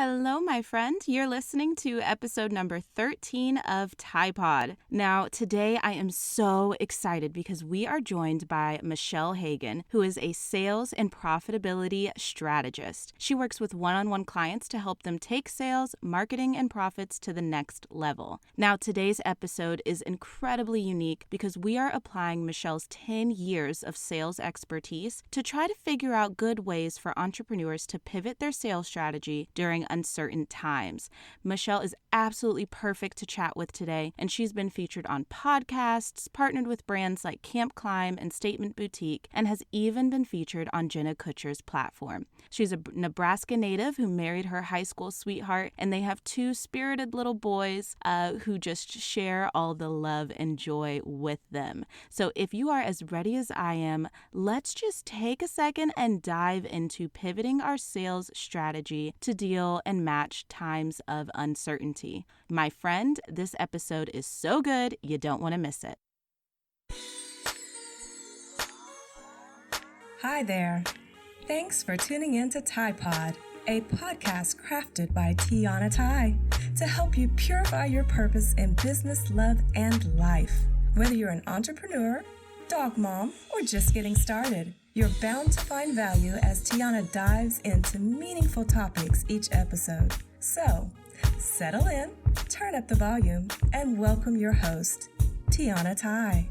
Hello, my friend. You're listening to episode number 13 of Tide Pod. Now, today I am so excited because we are joined by Michelle Hagan, who is a sales and profitability strategist. She works with one-on-one clients to help them take sales, marketing, and profits to the next level. Now, today's episode is incredibly unique because we are applying Michelle's 10 years of sales expertise to try to figure out good ways for entrepreneurs to pivot their sales strategy during uncertain times. Michelle is absolutely perfect to chat with today, and she's been featured on podcasts, partnered with brands like Camp Climb and Statement Boutique, and has even been featured on Jenna Kutcher's platform. She's a Nebraska native who married her high school sweetheart, and they have two spirited little boys who just share all the love and joy with them. So if you are as ready as I am, let's just take a second and dive into pivoting our sales strategy to deal and match times of uncertainty. My friend, this episode is so good, you don't want to miss it. Hi there. Thanks for tuning in to Tide Pod, a podcast crafted by Tiana Tai to help you purify your purpose in business, love, and life. Whether you're an entrepreneur, dog mom, or just getting started, you're bound to find value as Tiana dives into meaningful topics each episode. So, settle in, turn up the volume, and welcome your host, Tiana Tai.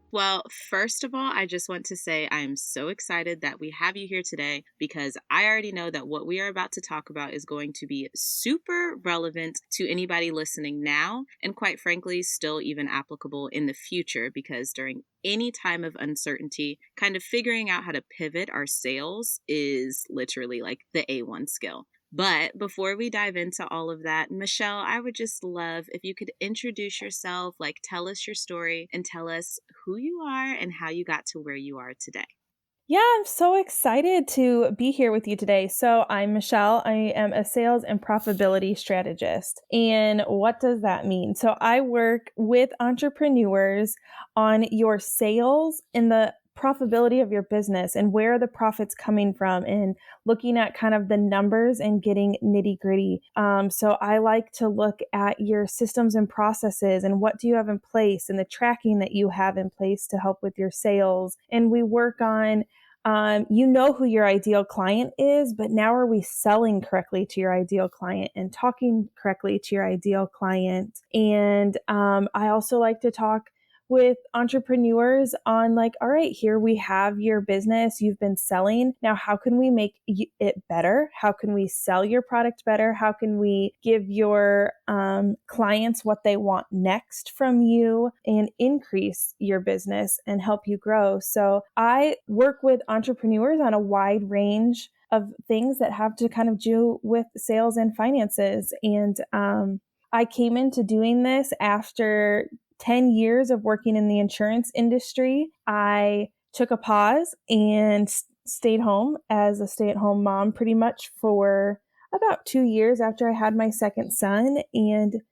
Well, first of all, I just want to say I am so excited that we have you here today because I already know that what we are about to talk about is going to be super relevant to anybody listening now and quite frankly, still even applicable in the future because during any time of uncertainty, kind of figuring out how to pivot our sales is literally like the A1 skill. But before we dive into all of that, Michelle, I would just love if you could introduce yourself, like tell us your story and tell us who you are and how you got to where you are today. Yeah, I'm so excited to be here with you today. So I'm Michelle. I am a sales and profitability strategist. And what does that mean? So I work with entrepreneurs on your sales and the profitability of your business and where are the profits coming from and looking at kind of the numbers and getting nitty gritty. So I like to look at your systems and processes and what do you have in place and the tracking that you have in place to help with your sales. And we work on you know who your ideal client is, but now are we selling correctly to your ideal client and talking correctly to your ideal client? And I also like to talk with entrepreneurs on like, all right, here we have your business, you've been selling. Now, how can we make it better? How can we sell your product better? How can we give your clients what they want next from you and increase your business and help you grow? So I work with entrepreneurs on a wide range of things that have to kind of do with sales and finances. And I came into doing this after 10 years of working in the insurance industry. I took a pause and stayed home as a stay-at-home mom pretty much for about 2 years after I had my second son. And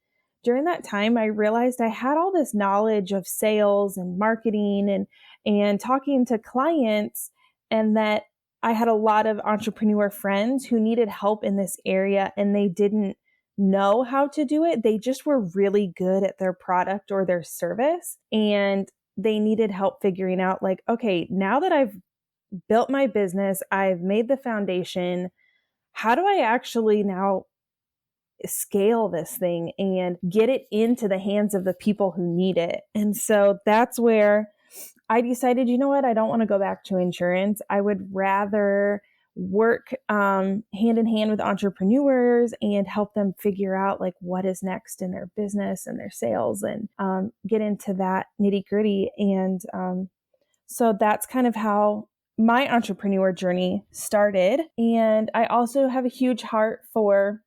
during that time, I realized I had all this knowledge of sales and marketing and talking to clients, and that I had a lot of entrepreneur friends who needed help in this area and they didn't know how to do it. They just were really good at their product or their service, and they needed help figuring out like, okay, now that I've built my business, I've made the foundation, how do I actually now scale this thing and get it into the hands of the people who need it? And so that's where I decided, you know what, I don't want to go back to insurance. I would rather work hand in hand with entrepreneurs and help them figure out like what is next in their business and their sales and get into that nitty gritty. And so that's kind of how my entrepreneur journey started. And I also have a huge heart for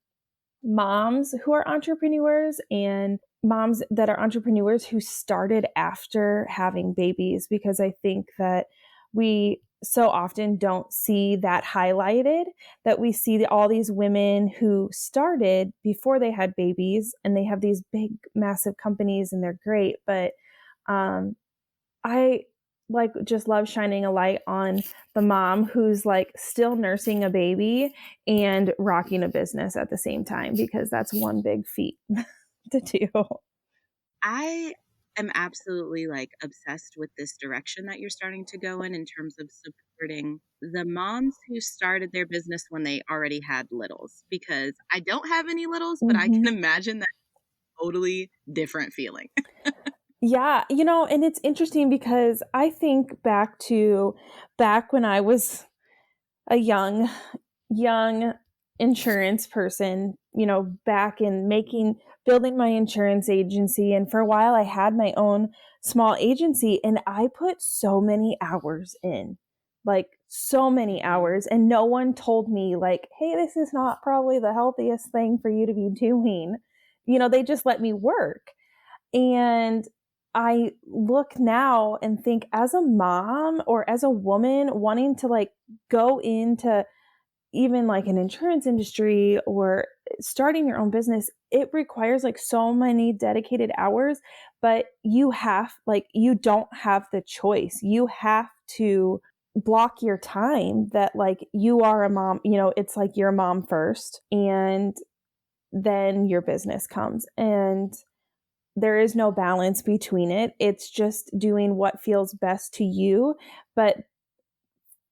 moms who are entrepreneurs and moms that are entrepreneurs who started after having babies, because I think that we so often don't see that highlighted, that we see all these women who started before they had babies and they have these big, massive companies and they're great. But I like just love shining a light on the mom who's like still nursing a baby and rocking a business at the same time, because that's one big feat to do. I am absolutely like obsessed with this direction that you're starting to go in terms of supporting the moms who started their business when they already had littles, because I don't have any littles, but I can imagine that totally different feeling. Yeah, and it's interesting because I think back when I was a young insurance person, back in building my insurance agency. And for a while I had my own small agency, and I put so many hours in, like so many hours. And no one told me like, hey, this is not probably the healthiest thing for you to be doing. They just let me work. And I look now and think, as a mom or as a woman wanting to like go into even like an insurance industry or starting your own business, it requires like so many dedicated hours, but you don't have the choice. You have to block your time that like you are a mom, it's like you're a mom first, and then your business comes. And there is no balance between it. It's just doing what feels best to you. But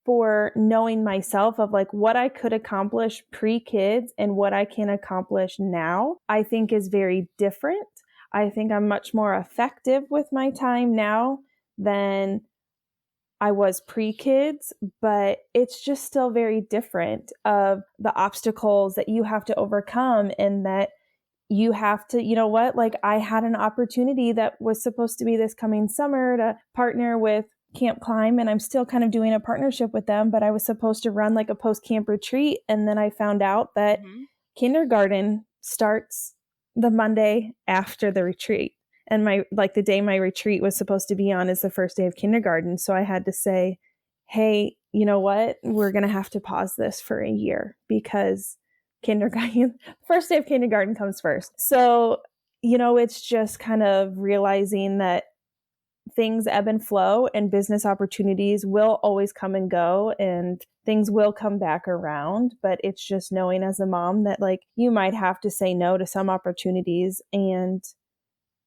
for knowing myself of like what I could accomplish pre-kids and what I can accomplish now, I think is very different. I think I'm much more effective with my time now than I was pre-kids, but it's just still very different of the obstacles that you have to overcome, and that you have to, like I had an opportunity that was supposed to be this coming summer to partner with Camp Climb, and I'm still kind of doing a partnership with them, but I was supposed to run like a post-camp retreat. And then I found out that kindergarten starts the Monday after the retreat. And the day my retreat was supposed to be on is the first day of kindergarten. So I had to say, hey, you know what? We're going to have to pause this for a year, because first day of kindergarten comes first. So, it's just kind of realizing that things ebb and flow, and business opportunities will always come and go, and things will come back around. But it's just knowing as a mom that like you might have to say no to some opportunities, and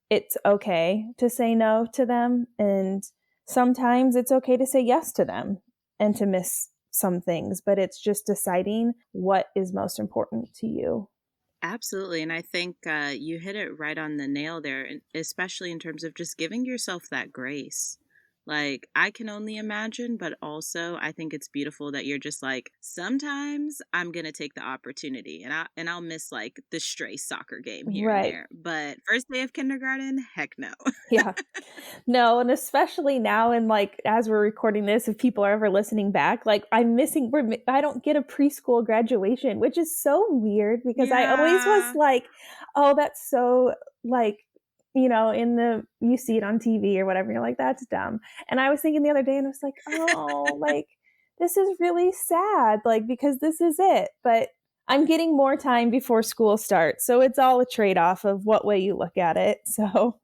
it's okay to say no to them. And sometimes it's okay to say yes to them and to miss some things, but it's just deciding what is most important to you. Absolutely. And I think you hit it right on the nail there, especially in terms of just giving yourself that grace. Like, I can only imagine, but also I think it's beautiful that you're just like, sometimes I'm going to take the opportunity, and I'll miss like the stray soccer game here and there. But first day of kindergarten, heck no. Yeah. No, and especially now, and like as we're recording this, if people are ever listening back, like I don't get a preschool graduation, which is so weird, because I always was like, oh, that's so like, you see it on TV or whatever, you're like, that's dumb. And I was thinking the other day, and I was like, oh, like this is really sad, like, because this is it. But I'm getting more time before school starts. So it's all a trade-off of what way you look at it. So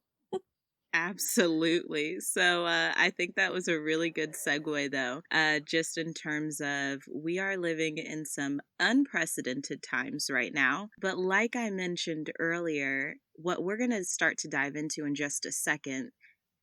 absolutely. So I think that was a really good segue, though, just in terms of we are living in some unprecedented times right now. But like I mentioned earlier, what we're going to start to dive into in just a second,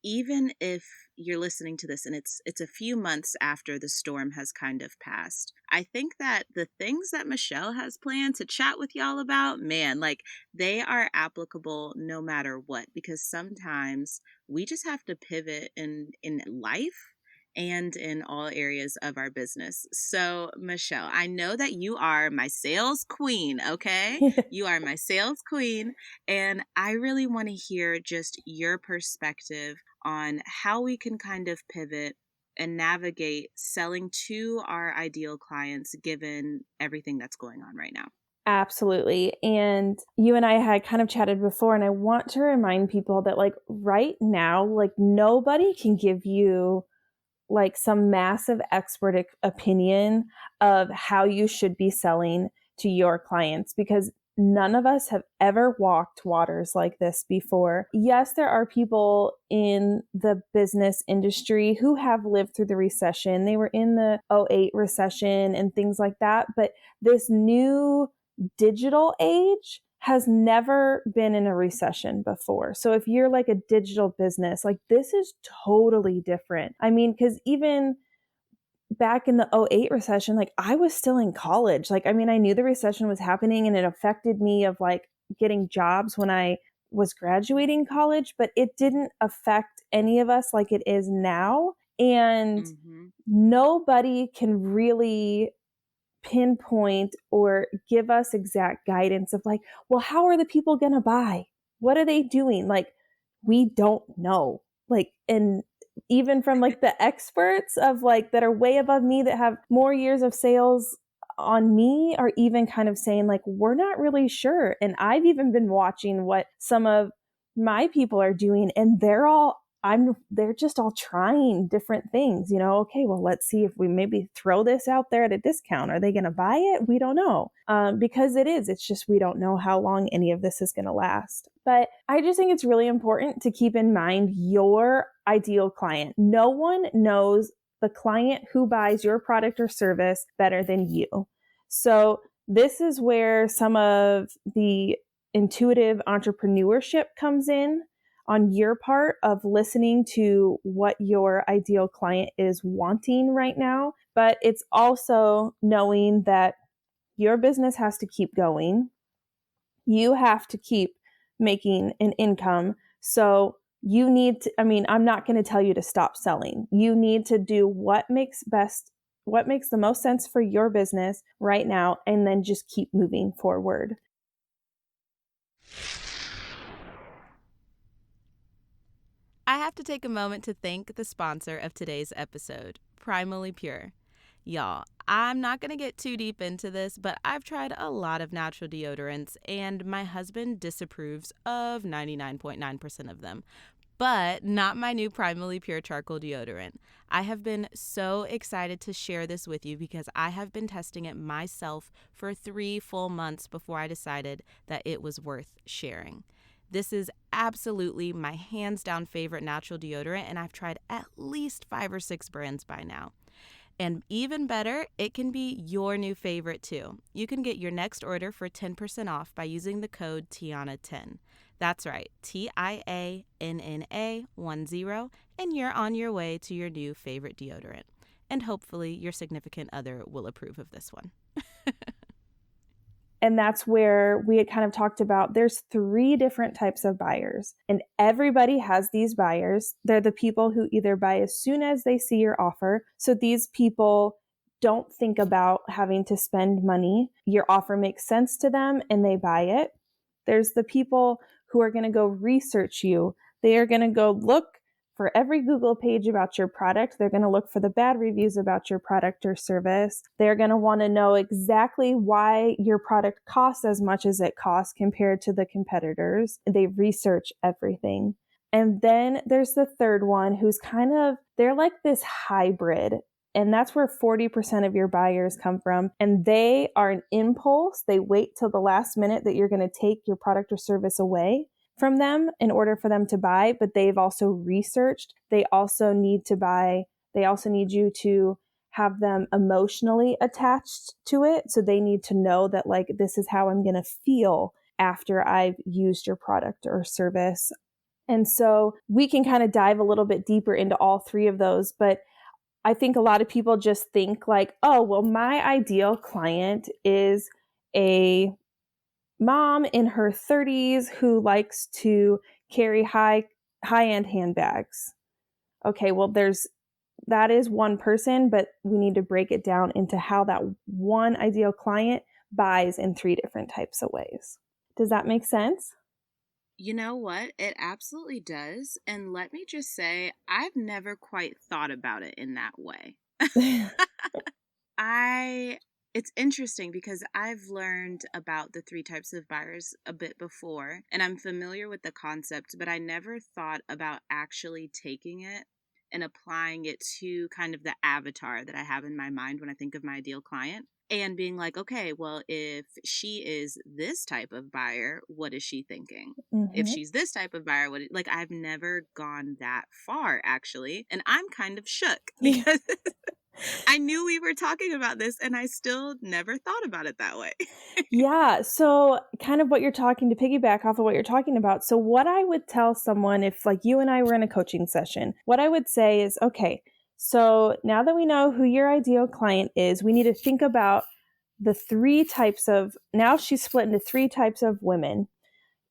even if you're listening to this and it's a few months after the storm has kind of passed, I think that the things that Michelle has planned to chat with y'all about, man, like they are applicable no matter what, because sometimes we just have to pivot in life and in all areas of our business. So, Michelle, I know that you are my sales queen, okay? You are my sales queen, and I really want to hear just your perspective on how we can kind of pivot and navigate selling to our ideal clients given everything that's going on right now. Absolutely. And you and I had kind of chatted before, and I want to remind people that like right now, like nobody can give you like some massive expert opinion of how you should be selling to your clients, because none of us have ever walked waters like this before. Yes, there are people in the business industry who have lived through the recession. They were in the '08 recession and things like that. But this new digital age has never been in a recession before. So if you're like a digital business, like this is totally different. I mean, because even back in the '08 recession, like I was still in college. Like, I mean, I knew the recession was happening and it affected me of like getting jobs when I was graduating college, but it didn't affect any of us like it is now. And nobody can really pinpoint or give us exact guidance of like, well, how are the people going to buy? What are they doing? Like, we don't know. Like, and even from like the experts of like that are way above me that have more years of sales on me are even kind of saying like, we're not really sure. And I've even been watching what some of my people are doing and they're just all trying different things, you know, okay, well, let's see if we maybe throw this out there at a discount. Are they going to buy it? We don't know. Because it's just, we don't know how long any of this is going to last. But I just think it's really important to keep in mind your ideal client. No one knows the client who buys your product or service better than you. So this is where some of the intuitive entrepreneurship comes in on your part of listening to what your ideal client is wanting right now. But it's also knowing that your business has to keep going. You have to keep making an income. So you need to, I mean, I'm not going to tell you to stop selling. You need to do what makes the most sense for your business right now, and then just keep moving forward. I have to take a moment to thank the sponsor of today's episode, Primally Pure. Y'all, I'm not going to get too deep into this, but I've tried a lot of natural deodorants, and my husband disapproves of 99.9% of them. But not my new Primally Pure charcoal deodorant. I have been so excited to share this with you because I have been testing it myself for 3 full months before I decided that it was worth sharing. This is absolutely my hands down favorite natural deodorant, and I've tried at least 5 or 6 brands by now. And even better, it can be your new favorite too. You can get your next order for 10% off by using the code Tiana10. That's right, TIANNA10, and you're on your way to your new favorite deodorant. And hopefully your significant other will approve of this one. And that's where we had kind of talked about there's 3 different types of buyers, and everybody has these buyers. They're the people who either buy as soon as they see your offer. So these people don't think about having to spend money. Your offer makes sense to them and they buy it. There's the people who are going to go research you. They are going to go look for every Google page about your product. They're going to look for the bad reviews about your product or service. They're going to want to know exactly why your product costs as much as it costs compared to the competitors. They research everything. And then there's the third one who's they're like this hybrid. And that's where 40% of your buyers come from. And they are an impulse. They wait till the last minute that you're going to take your product or service away from them in order for them to buy, but they've also researched. They also need to buy. They also need you to have them emotionally attached to it. So they need to know that like, this is how I'm going to feel after I've used your product or service. And so we can kind of dive a little bit deeper into all 3 of those. But I think a lot of people just think like, oh, well, my ideal client is a mom in her 30s who likes to carry high-end handbags. Okay, well, that is one person, but we need to break it down into how that one ideal client buys in 3 different types of ways. Does that make sense? You know what? It absolutely does. And let me just say, I've never quite thought about it in that way. It's interesting because I've learned about the 3 types of buyers a bit before, and I'm familiar with the concept, but I never thought about actually taking it and applying it to kind of the avatar that I have in my mind when I think of my ideal client. And being like, okay, well, if she is this type of buyer, what is she thinking? If she's this type of buyer, like I've never gone that far actually. And I'm kind of shook because I knew we were talking about this and I still never thought about it that way. Yeah. So kind of what you're talking to piggyback off of what you're talking about. So what I would tell someone if like you and I were in a coaching session, what I would say is, okay, so now that we know who your ideal client is, we need to think about the three types of, now she's split into three types of women.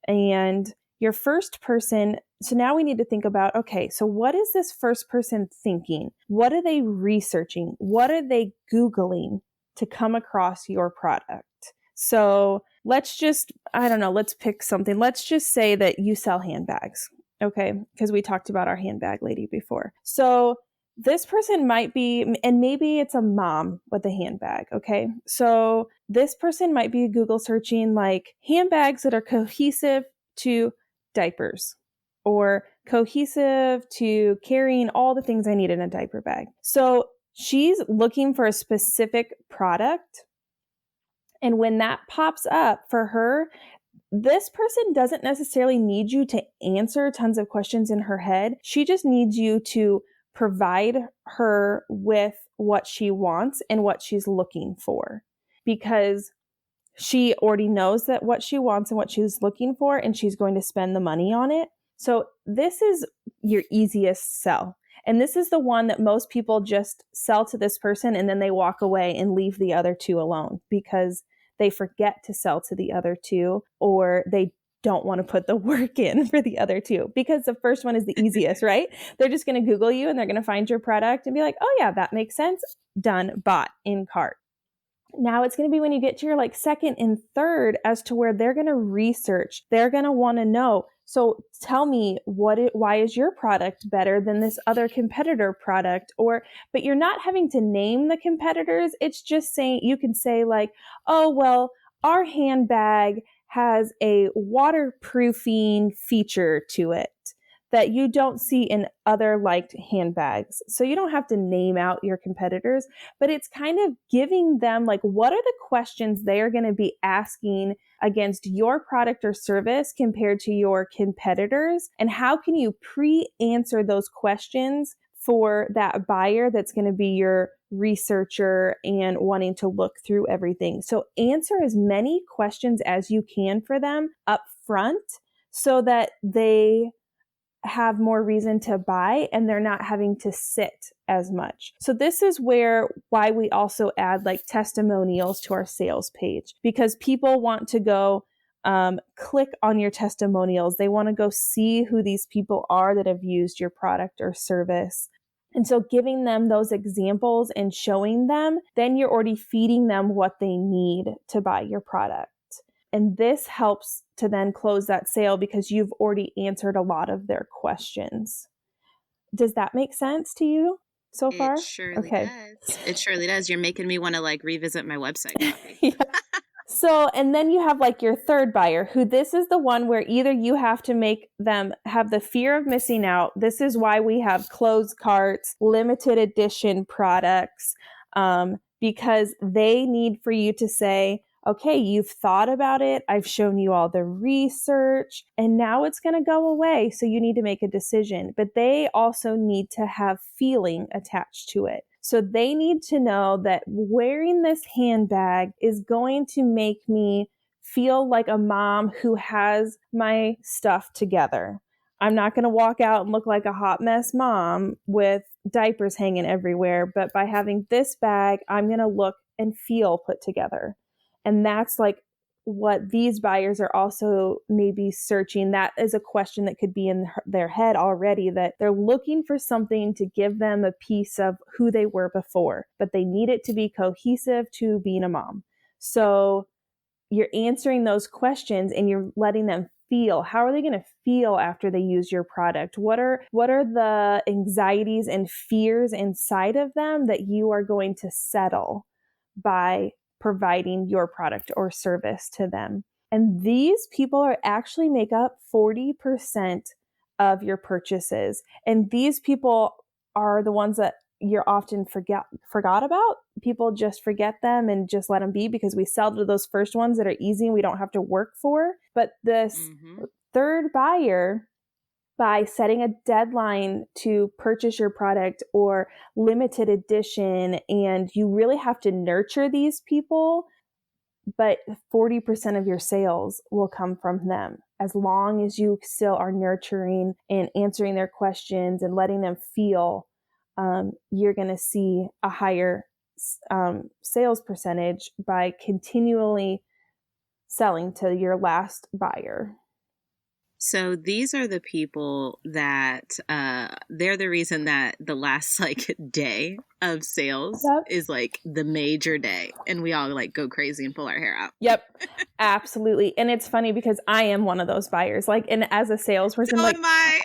And your first person, so now we need to think about, okay, so what is this first person thinking? What are they researching? What are they Googling to come across your product? So let's just, I don't know, let's pick something. Let's just say that you sell handbags, okay? Because we talked about our handbag lady before. So this person might be, and maybe it's a mom with a handbag, okay? So this person might be Google searching like handbags that are cohesive to diapers or cohesive to carrying all the things I need in a diaper bag. So she's looking for a specific product. And when that pops up for her, this person doesn't necessarily need you to answer tons of questions in her head. She just needs you to provide her with what she wants and what she's looking for, because she already knows that what she wants and what she's looking for, and she's going to spend the money on it. So this is your easiest sell. And this is the one that most people just sell to this person and then they walk away and leave the other two alone because they forget to sell to the other two, or they don't want to put the work in for the other two, because the first one is the easiest, right? They're just going to Google you and they're going to find your product and be like, oh yeah, that makes sense. Done, bought, in cart. Now it's going to be when you get to your like second and third as to where they're going to research. They're going to want to know. So tell me why is your product better than this other competitor product? But you're not having to name the competitors. It's just saying, you can say like, oh, well, our handbag has a waterproofing feature to it that you don't see in other liked handbags. So you don't have to name out your competitors, but it's kind of giving them like, what are the questions they are going to be asking against your product or service compared to your competitors? And how can you pre-answer those questions for that buyer that's going to be your researcher and wanting to look through everything? So answer as many questions as you can for them up front so that they have more reason to buy and they're not having to sit as much. So this is why we also add like testimonials to our sales page, because people want to go click on your testimonials. They want to go see who these people are that have used your product or service. And so giving them those examples and showing them, then you're already feeding them what they need to buy your product. And this helps to then close that sale because you've already answered a lot of their questions. Does that make sense to you so far? It surely does. It surely does. You're making me want to like revisit my website copy. Yeah. So, and then you have like your third buyer, who this is the one where either you have to make them have the fear of missing out. This is why we have closed carts, limited edition products, because they need for you to say, okay, you've thought about it. I've shown you all the research and now it's going to go away. So you need to make a decision, but they also need to have feeling attached to it. So they need to know that wearing this handbag is going to make me feel like a mom who has my stuff together. I'm not going to walk out and look like a hot mess mom with diapers hanging everywhere, but by having this bag, I'm going to look and feel put together. And that's like what these buyers are also maybe searching. That is a question that could be in their head already, that they're looking for something to give them a piece of who they were before, but they need it to be cohesive to being a mom. So you're answering those questions and you're letting them feel. How are they going to feel after they use your product? What are the anxieties and fears inside of them that you are going to settle by providing your product or service to them? And these people actually make up 40% of your purchases. And these people are the ones that you're often forgot about. People just forget them and just let them be because we sell to those first ones that are easy and we don't have to work for. But this third buyer, by setting a deadline to purchase your product or limited edition, and you really have to nurture these people, but 40% of your sales will come from them. As long as you still are nurturing and answering their questions and letting them feel, you're going to see a higher sales percentage by continually selling to your last buyer. So these are the people that they're the reason that the last like day of sales is like the major day, and we all like go crazy and pull our hair out. Yep, absolutely. And it's funny because I am one of those buyers. Like, and as a salesperson, so like, am I.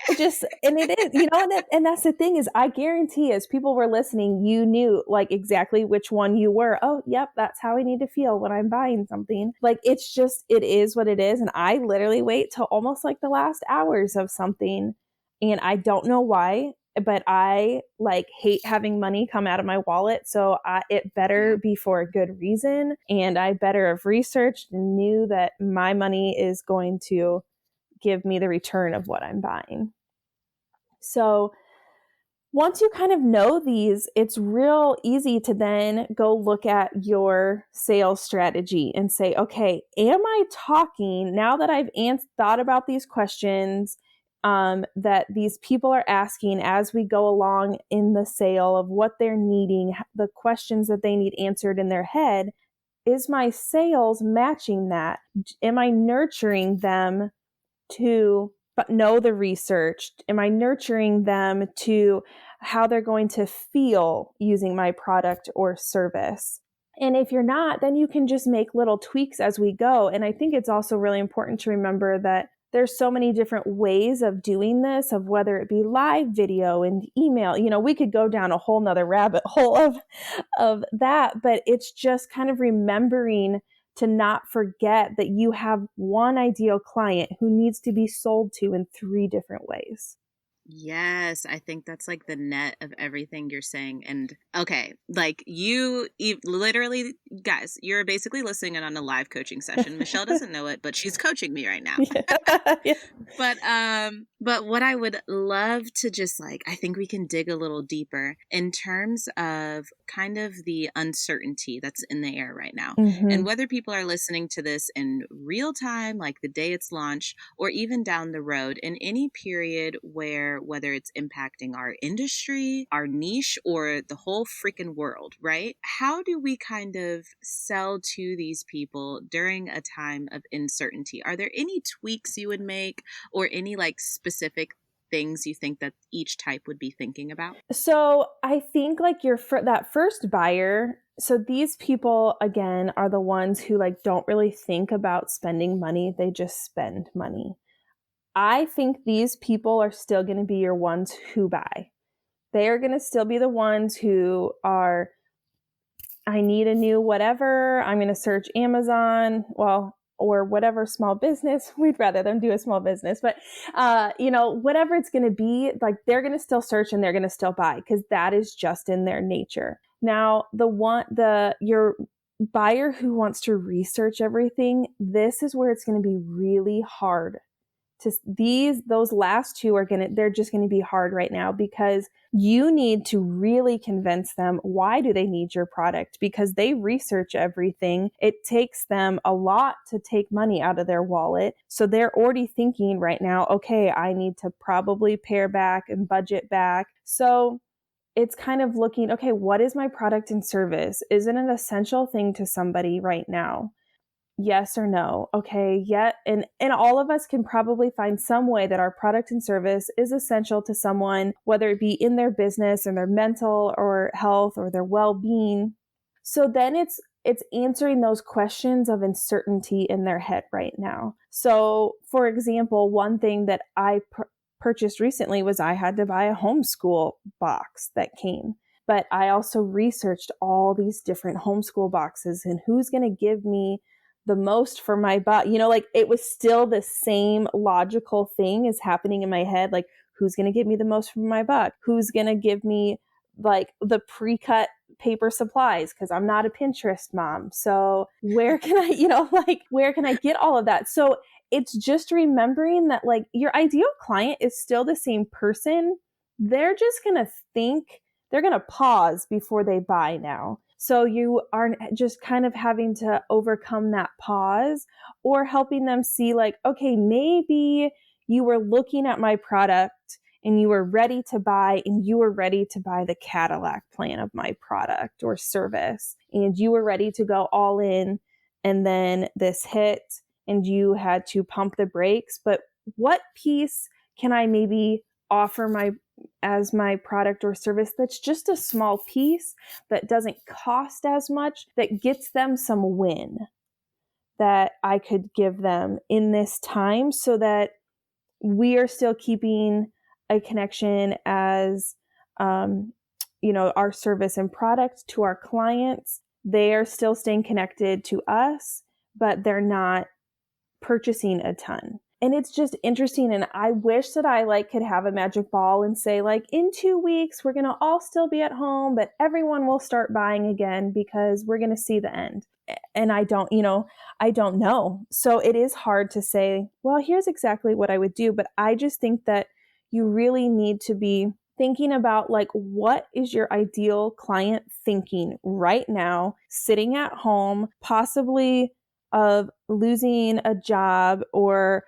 And it is, you know, and that's the thing is, I guarantee as people were listening, you knew like exactly which one you were. Oh, yep, that's how I need to feel when I'm buying something. Like, it's just, it is what it is. And I literally wait till almost like the last hours of something, and I don't know why, but I like hate having money come out of my wallet. So it better be for a good reason. And I better have researched and knew that my money is going to give me the return of what I'm buying. So once you kind of know these, it's real easy to then go look at your sales strategy and say, okay, am I talking, now that I've thought about these questions that these people are asking as we go along in the sale of what they're needing, the questions that they need answered in their head, is my sales matching that? Am I nurturing them to know the research? Am I nurturing them to how they're going to feel using my product or service? And if you're not, then you can just make little tweaks as we go. And I think it's also really important to remember that there's so many different ways of doing this, of whether it be live video and email. You know, we could go down a whole nother rabbit hole of that, but it's just kind of remembering to not forget that you have one ideal client who needs to be sold to in 3 different ways. Yes, I think that's like the net of everything you're saying. And okay, like you literally, guys, you're basically listening in on a live coaching session. Michelle doesn't know it, but she's coaching me right now. Yeah. But what I would love to just like, I think we can dig a little deeper in terms of kind of the uncertainty that's in the air right now. And whether people are listening to this in real time, like the day it's launched, or even down the road in any period whether it's impacting our industry, our niche, or the whole freaking world, right? How do we kind of sell to these people during a time of uncertainty? Are there any tweaks you would make or any like specific things you think that each type would be thinking about? So I think like that first buyer, so these people again are the ones who like don't really think about spending money. They just spend money. I think these people are still going to be your ones who buy. They are going to still be the ones who are, I need a new whatever, I'm going to search Amazon, or whatever small business. We'd rather them do a small business, but whatever it's going to be, like they're going to still search and they're going to still buy because that is just in their nature. Now, your buyer who wants to research everything, this is where it's going to be really hard. Those last 2 they're just going to be hard right now because you need to really convince them why do they need your product, because they research everything. It takes them a lot to take money out of their wallet. So they're already thinking right now, okay, I need to probably pare back and budget back. So it's kind of looking, okay, what is my product and service? Is it an essential thing to somebody right now? Yes or no? Okay, yeah. And all of us can probably find some way that our product and service is essential to someone, whether it be in their business and their mental or health or their well-being. So then it's answering those questions of uncertainty in their head right now. So for example, one thing that I purchased recently was I had to buy a homeschool box that came. But I also researched all these different homeschool boxes and who's going to give me the most for my butt. Like it was still the same logical thing is happening in my head. Like who's going to give me the most for my buck, who's going to give me like the pre-cut paper supplies, because I'm not a Pinterest mom. So where can I, like where can I get all of that? So it's just remembering that like your ideal client is still the same person. They're just going to they're going to pause before they buy now. So you are just kind of having to overcome that pause, or helping them see like, okay, maybe you were looking at my product and you were ready to buy, and you were ready to buy the Cadillac plan of my product or service, and you were ready to go all in, and then this hit and you had to pump the brakes. But what piece can I maybe offer as my product or service that's just a small piece that doesn't cost as much, that gets them some win that I could give them in this time, so that we are still keeping a connection as, our service and product to our clients. They are still staying connected to us, but they're not purchasing a ton. And it's just interesting. And I wish that I could have a magic ball and say in 2 weeks, we're going to all still be at home, but everyone will start buying again because we're going to see the end. And I don't know. So it is hard to say, well, here's exactly what I would do. But I just think that you really need to be thinking about what is your ideal client thinking right now, sitting at home, possibly of losing a job, or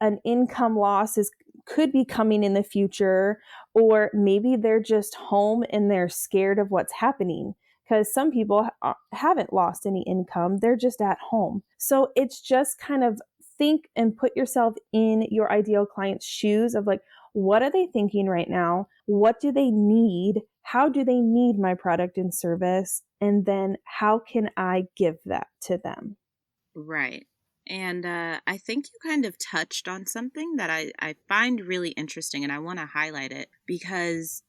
an income loss could be coming in the future, or maybe they're just home and they're scared of what's happening, because some people haven't lost any income. They're just at home. So it's just kind of think and put yourself in your ideal client's shoes of what are they thinking right now? What do they need? How do they need my product and service? And then how can I give that to them? Right. And I think you kind of touched on something that I find really interesting, and I want to highlight it because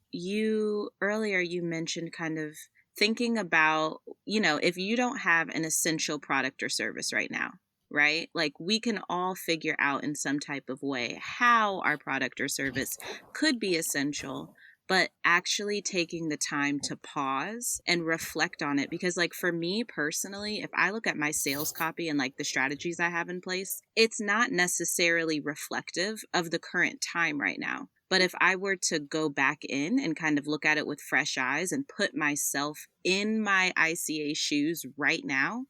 earlier you mentioned kind of thinking about, if you don't have an essential product or service right now, right? We can all figure out in some type of way how our product or service could be essential, but actually taking the time to pause and reflect on it. Because for me personally, if I look at my sales copy and the strategies I have in place, it's not necessarily reflective of the current time right now. But if I were to go back in and kind of look at it with fresh eyes and put myself in my ICA shoes right now,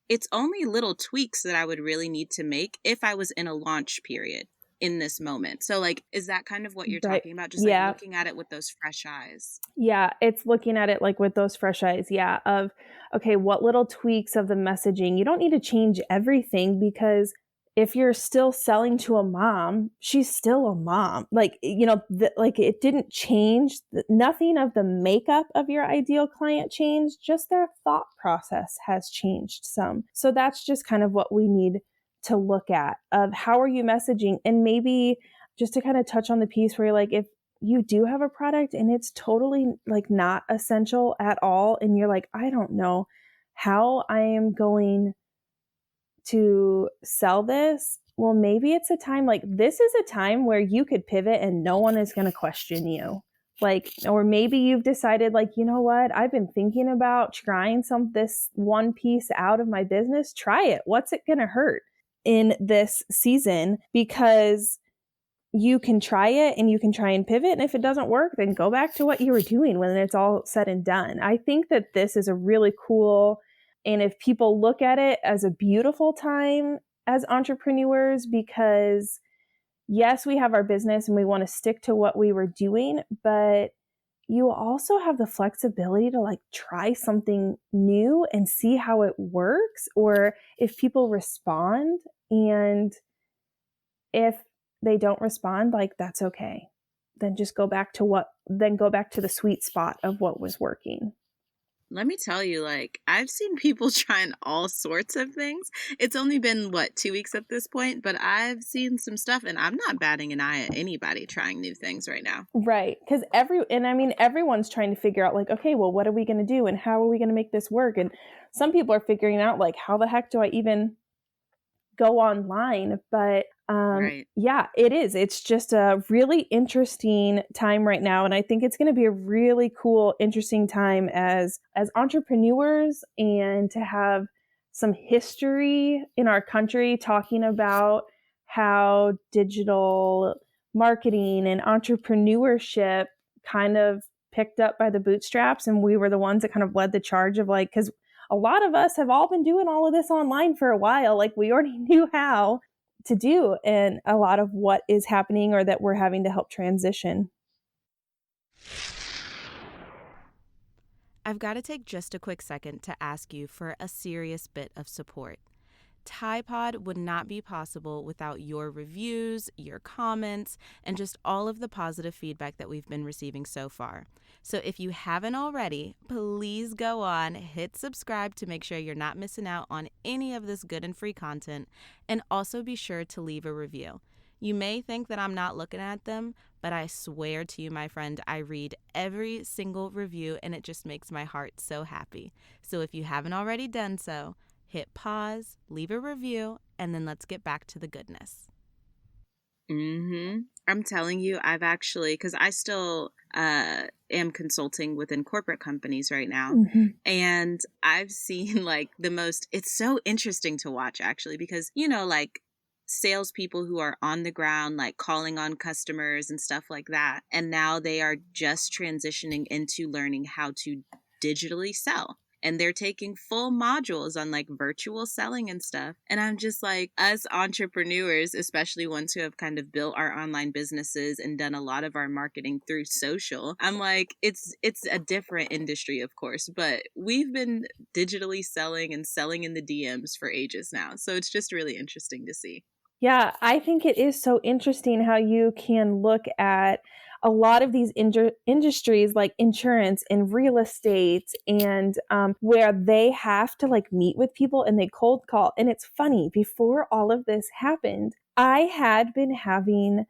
it's only little tweaks that I would really need to make if I was in a launch period in this moment. So is that kind of what you're talking about? Just looking at it with those fresh eyes. Yeah, it's looking at it with those fresh eyes. Yeah. Of, okay, what little tweaks of the messaging? You don't need to change everything, because if you're still selling to a mom, she's still a mom. It didn't change. Nothing of the makeup of your ideal client changed. Just their thought process has changed some. So that's just kind of what we need to look at, of how are you messaging? And maybe just to kind of touch on the piece where you're if you do have a product and it's totally not essential at all, and you're I don't know how I am going to sell this. Well, maybe it's a time this is a time where you could pivot and no one is going to question you. Or maybe you've decided you know what, I've been thinking about trying this one piece out of my business. Try it. What's it going to hurt in this season? Because you can try it and you can try and pivot. And if it doesn't work, then go back to what you were doing when it's all said and done. I think that this is a really cool, and if people look at it as a beautiful time as entrepreneurs, because yes, we have our business and we want to stick to what we were doing, but you also have the flexibility to try something new and see how it works, or if people respond. And if they don't respond, that's okay. Then just go back to the sweet spot of what was working. Let me tell you, I've seen people trying all sorts of things. It's only been, 2 weeks at this point, but I've seen some stuff, and I'm not batting an eye at anybody trying new things right now. Right. Because everyone's trying to figure out, okay, well, what are we going to do? And how are we going to make this work? And some people are figuring out, how the heck do I even go online? But Right. Yeah, it is. It's just a really interesting time right now. And I think it's going to be a really cool, interesting time as entrepreneurs, and to have some history in our country talking about how digital marketing and entrepreneurship kind of picked up by the bootstraps. And we were the ones that kind of led the charge of like, because a lot of us have all been doing all of this online for a while. Like we already knew how to do, and a lot of what is happening or that we're having to help transition. I've got to take just a quick second to ask you for a serious bit of support. Tide Pod would not be possible without your reviews, your comments, and just all of the positive feedback that we've been receiving so far. So if you haven't already, please go on, hit subscribe to make sure you're not missing out on any of this good and free content, and also be sure to leave a review. You may think that I'm not looking at them, but I swear to you, my friend, I read every single review and it just makes my heart so happy. So if you haven't already done so, hit pause, leave a review, and then let's get back to the goodness. I'm telling you, I've actually, because I still am consulting within corporate companies right now. And I've seen like it's so interesting to watch actually, because, like salespeople who are on the ground, like calling on customers and stuff like that. And now they are just transitioning into learning how to digitally sell. And they're taking full modules on like virtual selling and stuff. And I'm just like, us entrepreneurs, especially ones who have kind of built our online businesses and done a lot of our marketing through social, I'm like, it's a different industry, of course, but we've been digitally selling and selling in the DMs for ages now. So it's just really interesting to see. Yeah, I think it is so interesting how you can look at a lot of these industries like insurance and real estate, and where they have to like meet with people and they cold call. And it's funny, before all of this happened, I had been having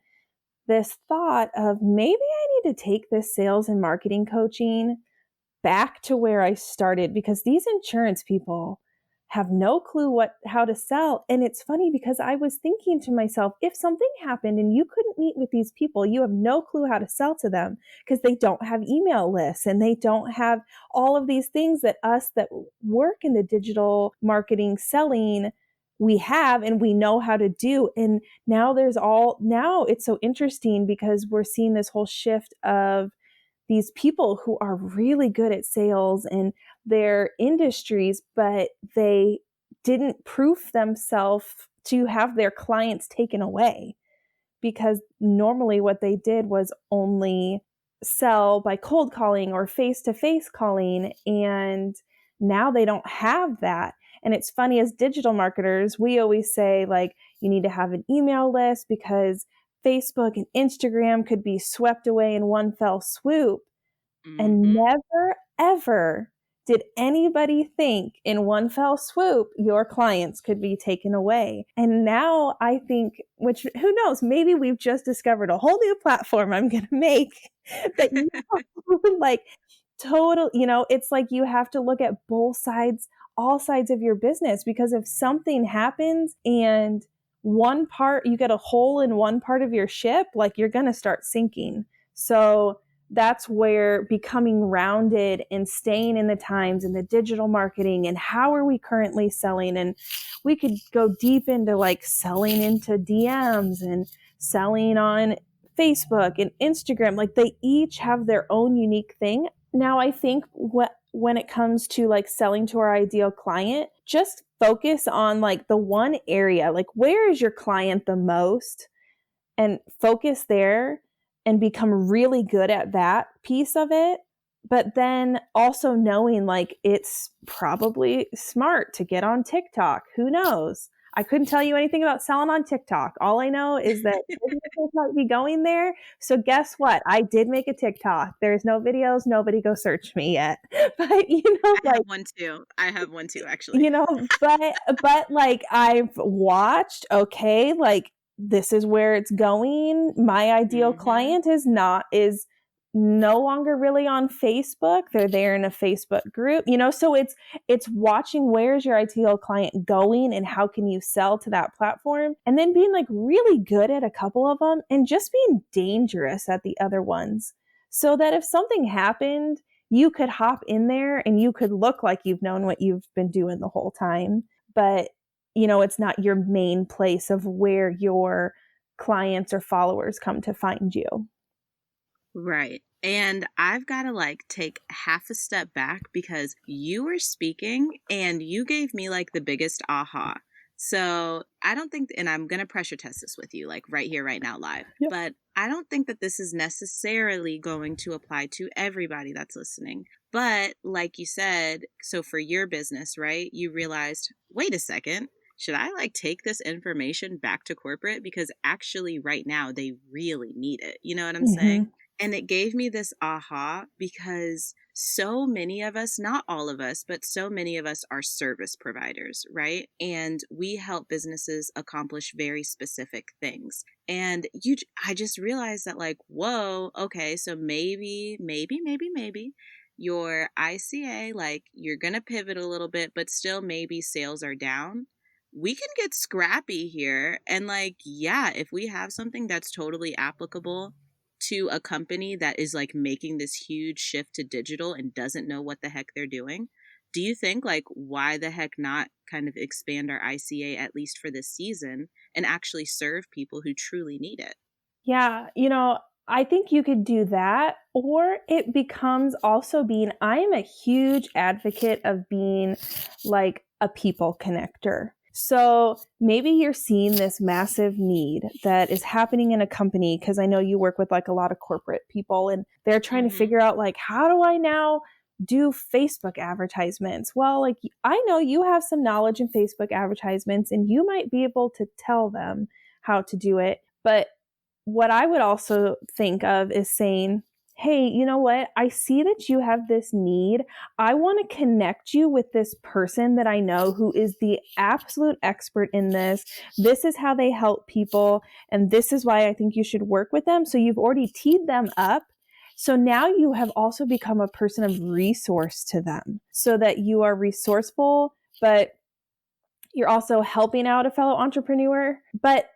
this thought of maybe I need to take this sales and marketing coaching back to where I started, because these insurance people have no clue how to sell. And it's funny because I was thinking to myself, if something happened and you couldn't meet with these people, you have no clue how to sell to them, because they don't have email lists and they don't have all of these things that us that work in the digital marketing selling, we have and we know how to do. And now it's so interesting because we're seeing this whole shift of these people who are really good at sales and their industries, but they didn't proof themselves to have their clients taken away, because normally what they did was only sell by cold calling or face-to-face calling, and now they don't have that. And it's funny, as digital marketers, we always say like, you need to have an email list because Facebook and Instagram could be swept away in one fell swoop. And never, ever did anybody think in one fell swoop your clients could be taken away. And now I think, which who knows, maybe we've just discovered a whole new platform I'm going to make that you like total, it's like you have to look at both sides, all sides of your business, because if something happens and one part, you get a hole in one part of your ship, like you're going to start sinking. So that's where becoming rounded and staying in the times and the digital marketing and how are we currently selling. And we could go deep into like selling into DMs and selling on Facebook and Instagram. Like they each have their own unique thing. Now, I think when it comes to like selling to our ideal client, just focus on like the one area, like where is your client the most, and focus there and become really good at that piece of it. But then also knowing like it's probably smart to get on TikTok. Who knows? I couldn't tell you anything about selling on TikTok. All I know is that businesses might be going there. So guess what? I did make a TikTok. There's no videos. Nobody go search me yet. But I have one too, actually. But like I've watched, okay, like this is where it's going. My ideal client is no longer really on Facebook. They're there in a Facebook group, so it's watching where's your ideal client going and how can you sell to that platform, and then being like really good at a couple of them and just being dangerous at the other ones, so that if something happened, you could hop in there and you could look like you've known what you've been doing the whole time. But, it's not your main place of where your clients or followers come to find you. Right. And I've got to like take half a step back because you were speaking and you gave me like the biggest aha. So I don't think, and I'm going to pressure test this with you like right here, right now, live, Yep. but I don't think that this is necessarily going to apply to everybody that's listening. But like you said, so for your business, right, you realized, wait a second, should I like take this information back to corporate? Because actually right now they really need it. You know what I'm saying? And it gave me this aha because so many of us, not all of us, but so many of us are service providers, right? And we help businesses accomplish very specific things. And I just realized that like, whoa, okay, so maybe your ICA, like you're going to pivot a little bit, but still maybe sales are down. We can get scrappy here. And like, yeah, if we have something that's totally applicable to a company that is like making this huge shift to digital and doesn't know what the heck they're doing, do you think like why the heck not kind of expand our ICA at least for this season and actually serve people who truly need it? Yeah, I think you could do that, or it becomes also I am a huge advocate of being like a people connector. So maybe you're seeing this massive need that is happening in a company, because I know you work with like a lot of corporate people and they're trying to figure out like, how do I now do Facebook advertisements? Well, like I know you have some knowledge in Facebook advertisements and you might be able to tell them how to do it. But what I would also think of is saying, hey, you know what? I see that you have this need. I want to connect you with this person that I know who is the absolute expert in this. This is how they help people. And this is why I think you should work with them. So you've already teed them up. So now you have also become a person of resource to them, so that you are resourceful, but you're also helping out a fellow entrepreneur. But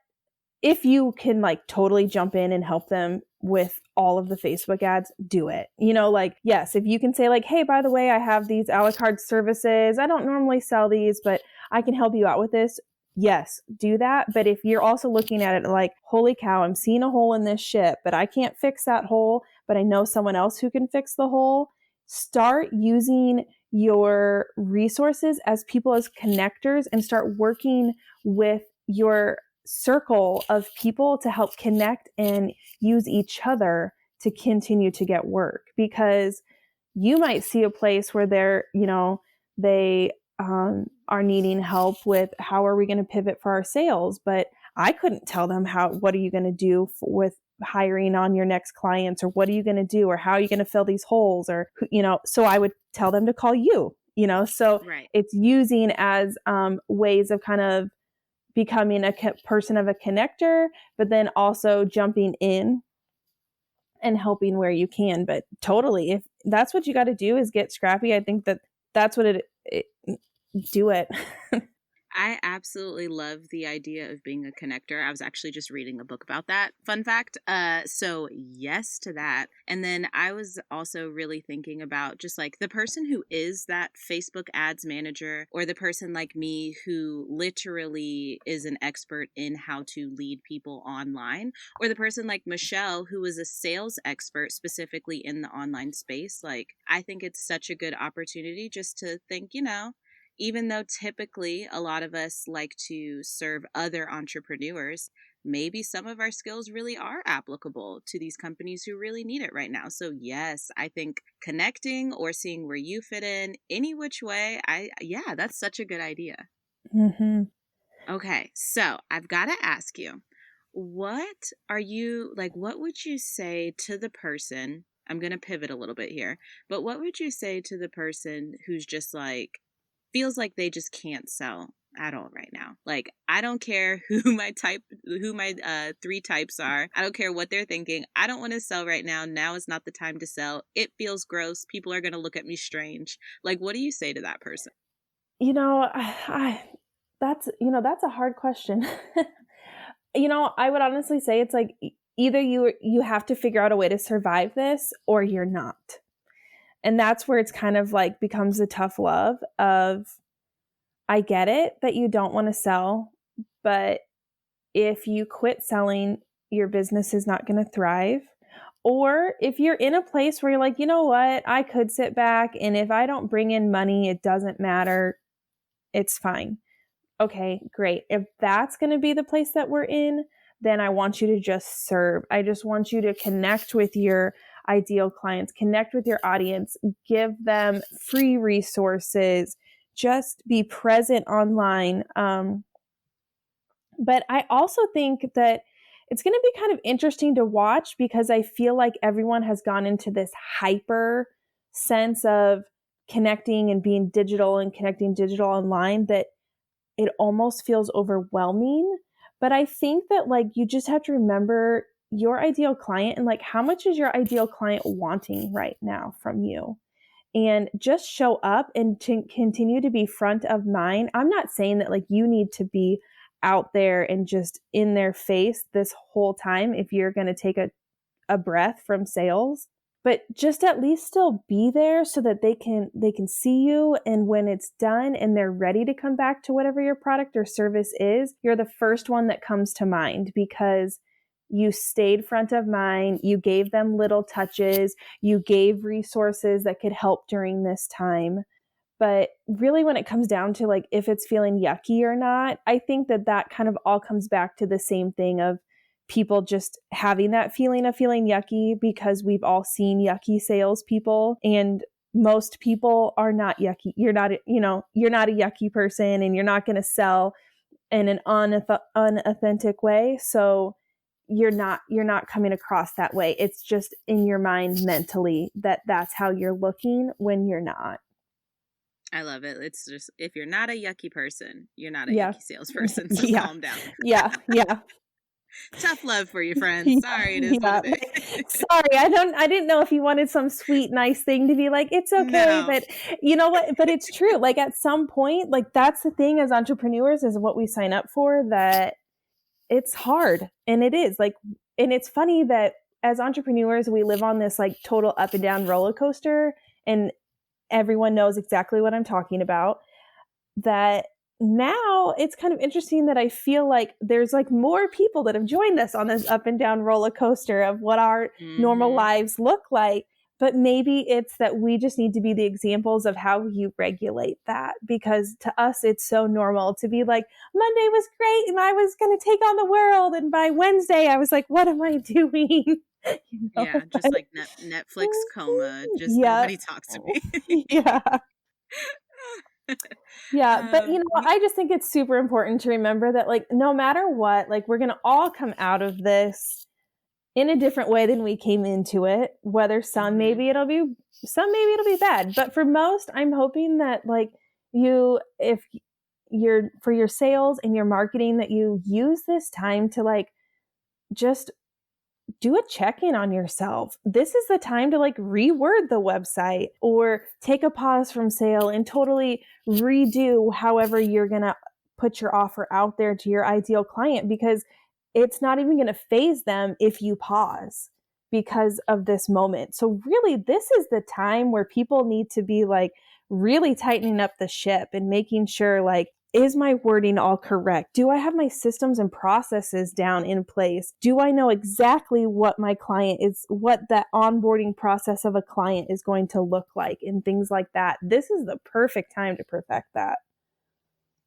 if you can like totally jump in and help them with all of the Facebook ads, do it. Like, yes, if you can say like, hey, by the way, I have these a la carte services. I don't normally sell these, but I can help you out with this. Yes, do that. But if you're also looking at it like, holy cow, I'm seeing a hole in this ship, but I can't fix that hole, but I know someone else who can fix the hole. Start using your resources as people as connectors and start working with your circle of people to help connect and use each other to continue to get work. Because you might see a place where they are needing help with how are we going to pivot for our sales, but I couldn't tell them what are you going to do with hiring on your next clients, or what are you going to do, or how are you going to fill these holes, or so I would tell them to call you. So Right. It's using as ways of kind of becoming a person of a connector, but then also jumping in and helping where you can. But totally, if that's what you got to do is get scrappy, I think that's what do it. I absolutely love the idea of being a connector. I was actually just reading a book about that. Fun fact. So yes to that. And then I was also really thinking about just like the person who is that Facebook ads manager, or the person like me who literally is an expert in how to lead people online, or the person like Michelle who is a sales expert specifically in the online space. Like, I think it's such a good opportunity just to think, even though typically a lot of us like to serve other entrepreneurs, maybe some of our skills really are applicable to these companies who really need it right now. So yes, I think connecting or seeing where you fit in any which way, that's such a good idea. Mm-hmm. Okay, so I've got to ask you, what would you say to the person? I'm going to pivot a little bit here, but what would you say to the person who's just like, feels like they just can't sell at all right now. Like, I don't care who my 3 types are. I don't care what they're thinking. I don't want to sell right now. Now is not the time to sell. It feels gross. People are going to look at me strange. Like, what do you say to that person? That's a hard question. I would honestly say it's like either you have to figure out a way to survive this or you're not. And that's where it's kind of like becomes a tough love of, I get it that you don't want to sell, but if you quit selling, your business is not going to thrive. Or if you're in a place where you're like, you know what, I could sit back and if I don't bring in money, it doesn't matter. It's fine. Okay, great. If that's going to be the place that we're in, then I want you to just serve. I just want you to connect with your ideal clients, connect with your audience, give them free resources, just be present online. But I also think that it's going to be kind of interesting to watch because I feel like everyone has gone into this hyper sense of connecting and being digital and connecting digital online that it almost feels overwhelming. But I think that like you just have to remember your ideal client and like how much is your ideal client wanting right now from you? And just show up and to continue to be front of mind. I'm not saying that like you need to be out there and just in their face this whole time if you're going to take a breath from sales, but just at least still be there so that they can see you. And when it's done and they're ready to come back to whatever your product or service is, you're the first one that comes to mind because you stayed front of mind, you gave them little touches, you gave resources that could help during this time. But really when it comes down to like if it's feeling yucky or not, I think that kind of all comes back to the same thing of people just having that feeling of feeling yucky because we've all seen yucky salespeople and most people are not yucky. You're not a yucky person and you're not going to sell in an unauthentic way. So you're not coming across that way. It's just in your mind mentally that's how you're looking when you're not. I love it. It's just, if you're not a yucky person, you're not a yucky salesperson. So calm down. Yeah. Tough love for you, friends. Sorry, it is what it is. Sorry, I didn't know if you wanted some sweet, nice thing to be like, it's okay, no. But you know what? But it's true. Like at some point, like that's the thing as entrepreneurs is what we sign up for, that it's hard. And it is like, and it's funny that as entrepreneurs, we live on this like total up and down roller coaster, and everyone knows exactly what I'm talking about. That now it's kind of interesting that I feel like there's like more people that have joined us on this up and down roller coaster of what our normal lives look like. But maybe it's that we just need to be the examples of how you regulate that, because to us, it's so normal to be like, Monday was great and I was going to take on the world. And by Wednesday, I was like, what am I doing? Yeah, just like Netflix coma. Just nobody talks to me. Yeah. But I just think it's super important to remember that like, no matter what, like we're going to all come out of this in a different way than we came into it, whether maybe it'll be bad. But for most, I'm hoping that like if you're for your sales and your marketing, that you use this time to like, just do a check-in on yourself. This is the time to like reword the website or take a pause from sale and totally redo however you're going to put your offer out there to your ideal client, because it's not even going to phase them if you pause because of this moment. So really, this is the time where people need to be like really tightening up the ship and making sure like, is my wording all correct? Do I have my systems and processes down in place? Do I know exactly what my client is, what that onboarding process of a client is going to look like and things like that? This is the perfect time to perfect that.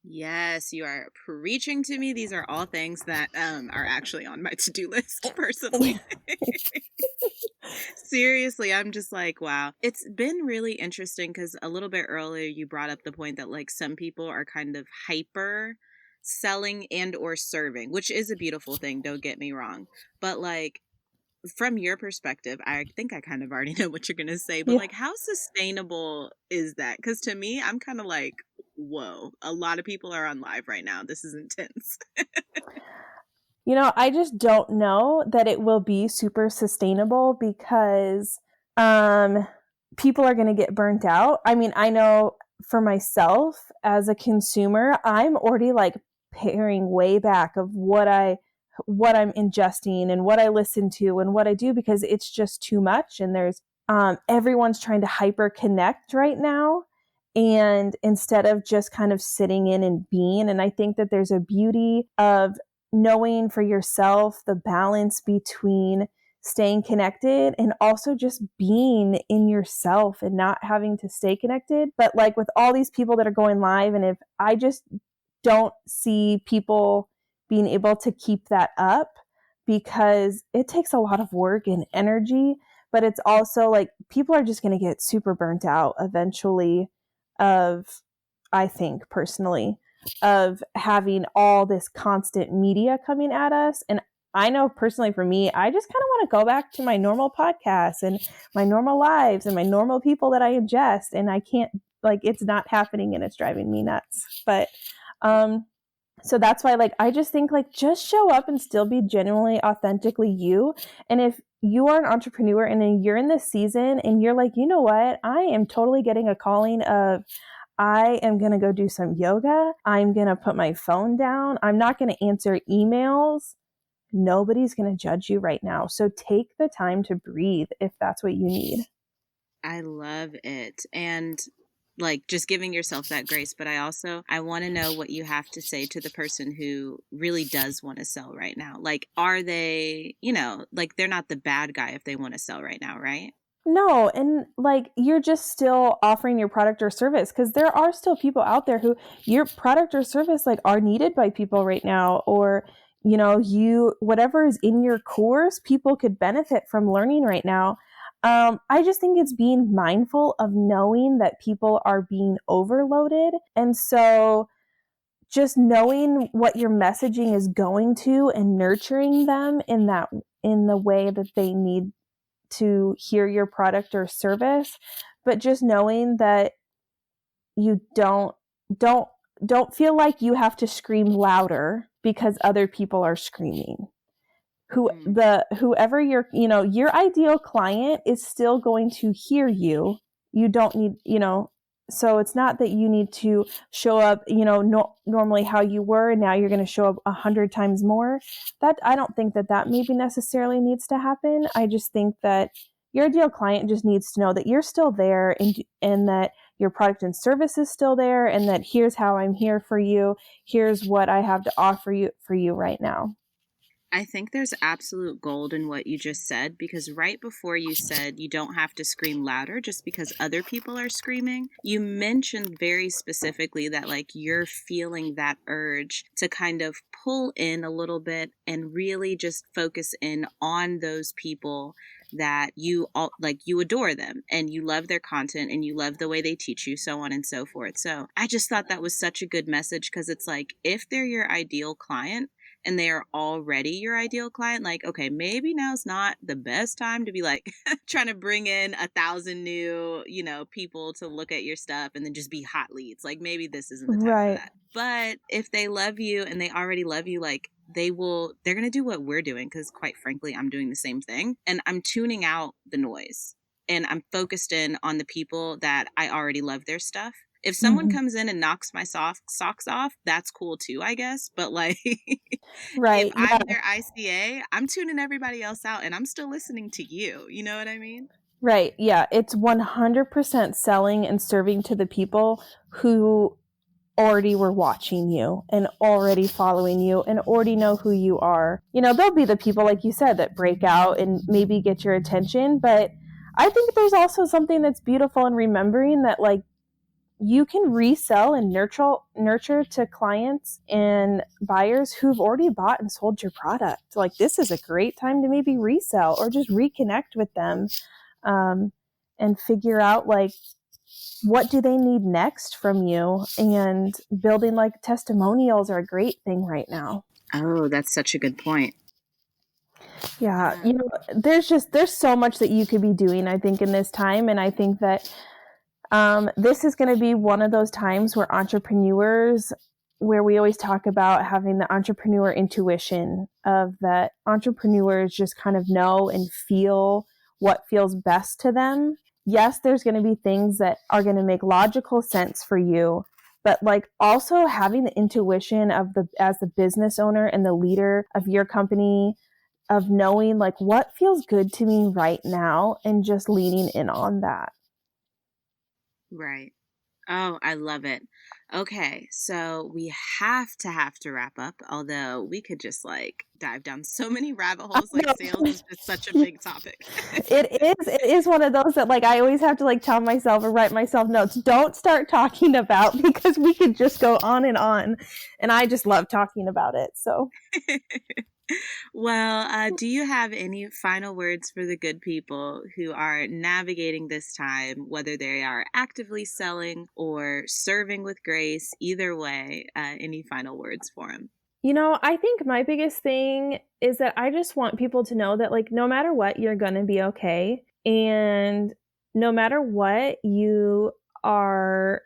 Yes, you are preaching to me. These are all things that are actually on my to-do list personally. Seriously, I'm just like, wow. It's been really interesting because a little bit earlier you brought up the point that like some people are kind of hyper selling and or serving, which is a beautiful thing, don't get me wrong. But like from your perspective, I think I kind of already know what you're going to say, but like how sustainable is that? Because to me, I'm kind of like, whoa, a lot of people are on live right now. This is intense. I just don't know that it will be super sustainable because people are going to get burnt out. I mean, I know for myself as a consumer, I'm already like paring way back of what I'm ingesting and what I listen to and what I do, because it's just too much. And there's everyone's trying to hyper connect right now. And instead of just kind of sitting in and being, and I think that there's a beauty of knowing for yourself the balance between staying connected and also just being in yourself and not having to stay connected. But like with all these people that are going live, and if I just don't see people being able to keep that up, because it takes a lot of work and energy, but it's also like people are just going to get super burnt out eventually I think personally, of having all this constant media coming at us. And I know personally for me, I just kind of want to go back to my normal podcasts and my normal lives and my normal people that I ingest. And I can't, like, it's not happening and it's driving me nuts. But, so that's why, like, I just think, like, just show up and still be genuinely, authentically you. And if you are an entrepreneur and then you're in this season and you're like, you know what, I am totally getting a calling of, I am going to go do some yoga. I'm going to put my phone down. I'm not going to answer emails. Nobody's going to judge you right now. So take the time to breathe if that's what you need. I love it. And like just giving yourself that grace. But I want to know what you have to say to the person who really does want to sell right now. Like, are they, like they're not the bad guy if they want to sell right now, right? No, and like you're just still offering your product or service, because there are still people out there who your product or service like are needed by people right now, or whatever is in your course, people could benefit from learning right now. I just think it's being mindful of knowing that people are being overloaded, and so just knowing what your messaging is going to and nurturing them in the way that they need to hear your product or service, but just knowing that you don't feel like you have to scream louder because other people are screaming. Whoever your ideal client is still going to hear you. You don't need, so it's not that you need to show up, normally how you were, and now you're going to show up 100 times more. That I don't think that maybe necessarily needs to happen. I just think that your ideal client just needs to know that you're still there, and that your product and service is still there, and that here's how I'm here for you. Here's what I have to offer you right now. I think there's absolute gold in what you just said, because right before you said you don't have to scream louder just because other people are screaming, you mentioned very specifically that like you're feeling that urge to kind of pull in a little bit and really just focus in on those people that you adore them and you love their content and you love the way they teach you, so on and so forth. So I just thought that was such a good message, because it's like, if they're your ideal client and they are already your ideal client, like, okay, maybe now's not the best time to be like trying to bring in 1,000 new, people to look at your stuff and then just be hot leads. Like, maybe this isn't the time for that. But if they love you and they already love you, like, they're going to do what we're doing, because quite frankly, I'm doing the same thing, and I'm tuning out the noise and I'm focused in on the people that I already love their stuff. If someone comes in and knocks my socks off, that's cool too, I guess. But like, right, if I'm their ICA, I'm tuning everybody else out and I'm still listening to you. You know what I mean? Right. Yeah. It's 100% selling and serving to the people who already were watching you and already following you and already know who you are. There'll be the people, like you said, that break out and maybe get your attention. But I think there's also something that's beautiful in remembering that, like, you can resell and nurture to clients and buyers who've already bought and sold your product. Like, this is a great time to maybe resell or just reconnect with them, and figure out, like, what do they need next from you? And building like testimonials are a great thing right now. Oh, that's such a good point. Yeah. There's so much that you could be doing, I think, in this time. And I think that This is going to be one of those times where we always talk about having the entrepreneur intuition of that entrepreneurs just kind of know and feel what feels best to them. Yes, there's going to be things that are going to make logical sense for you, but like also having the intuition as the business owner and the leader of your company, of knowing like what feels good to me right now and just leaning in on that. Right. Oh, I love it. Okay, so we have to wrap up, although we could just like dive down so many rabbit holes. Like sales is just such a big topic. It is one of those that like I always have to like tell myself or write myself notes, don't start talking about, because we could just go on. And I just love talking about it. So Well, do you have any final words for the good people who are navigating this time, whether they are actively selling or serving with grace? Either way, any final words for them? I think my biggest thing is that I just want people to know that like no matter what, you're going to be okay. And no matter what, you are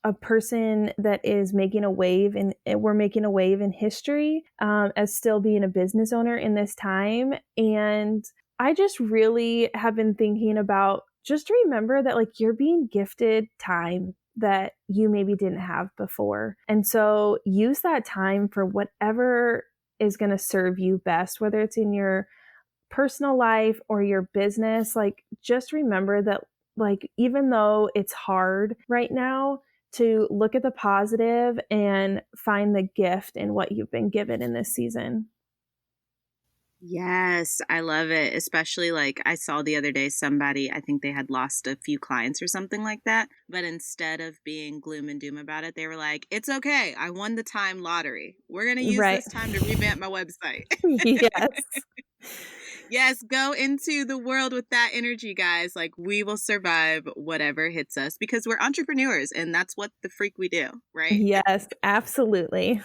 a person that is making a wave, and we're making a wave in history as still being a business owner in this time. And I just really have been thinking about just remember that like you're being gifted time that you maybe didn't have before. And so use that time for whatever is going to serve you best, whether it's in your personal life or your business. Like just remember that like even though it's hard right now, to look at the positive and find the gift in what you've been given in this season. Yes, I love it. Especially like I saw the other day somebody, I think they had lost a few clients or something like that. But instead of being gloom and doom about it, they were like, it's okay. I won the time lottery. We're going to use this time to revamp my website. Yes. Yes, go into the world with that energy, guys. Like we will survive whatever hits us because we're entrepreneurs and that's what the freak we do, right? Yes, absolutely.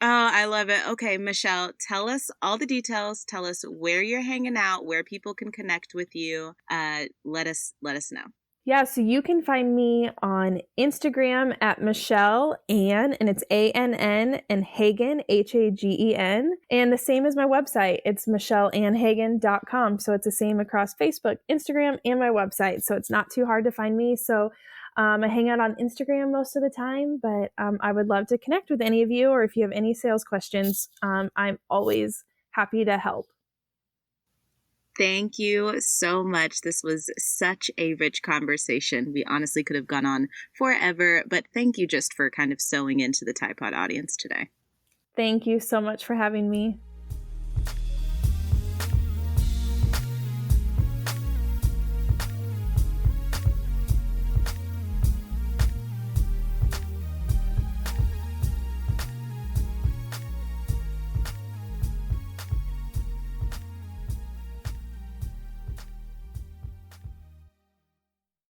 Oh, I love it. Okay, Michelle, tell us all the details. Tell us where you're hanging out, where people can connect with you. Let us know. Yeah, so you can find me on Instagram at Michelle Ann, and it's ANN, and Hagen, HAGEN. And the same as my website, it's michelleannhagen.com. So it's the same across Facebook, Instagram, and my website. So it's not too hard to find me. So I hang out on Instagram most of the time, but I would love to connect with any of you, or if you have any sales questions, I'm always happy to help. Thank you so much. This was such a rich conversation. We honestly could have gone on forever, but thank you just for kind of sewing into the Tide Pod audience today. Thank you so much for having me.